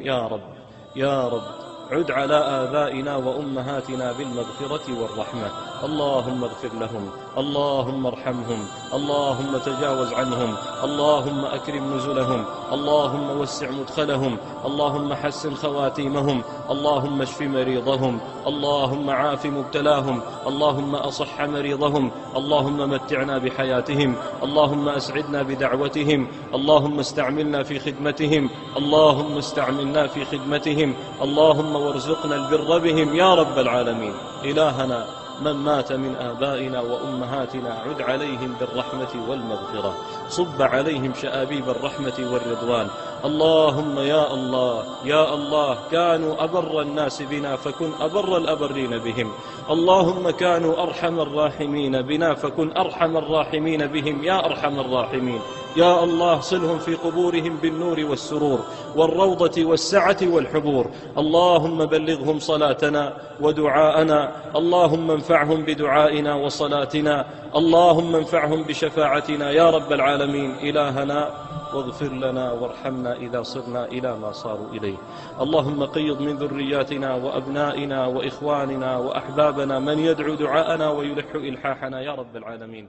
يا رب يا رب عد على آبائنا وأمهاتنا بالمغفرة والرحمة. اللهم اغفر لهم، اللهم ارحمهم، اللهم تجاوز عنهم، اللهم أكرم نزلهم، اللهم وسع مدخلهم، اللهم حسن خواتيمهم، اللهم اشف مريضهم، اللهم عاف مبتلاهم، اللهم أصح مريضهم، اللهم متعنا بحياتهم، اللهم أسعدنا بدعوتهم، اللهم استعملنا في خدمتهم، اللهم استعملنا في خدمتهم، اللهم وارزقنا البر بهم يا رب العالمين. إلهنا من مات من آبائنا وأمهاتنا عد عليهم بالرحمة والمغفرة، صب عليهم شآبيب الرحمة والرضوان. اللهم يا الله يا الله، كانوا أبر الناس بنا فكن أبر الأبرين بهم، اللهم كانوا أرحم الراحمين بنا فكن أرحم الراحمين بهم يا أرحم الراحمين. يا الله صلهم في قبورهم بالنور والسرور والروضة والسعة والحبور. اللهم بلغهم صلاتنا ودعاءنا، اللهم انفعهم بدعائنا وصلاتنا، اللهم انفعهم بشفاعتنا يا رب العالمين. إلهنا واغفر لنا وارحمنا إذا صرنا إلى ما صاروا إليه. اللهم قيض من ذرياتنا وأبنائنا وإخواننا وأحبابنا من يدعو دعاءنا ويلح إلحاحنا يا رب العالمين.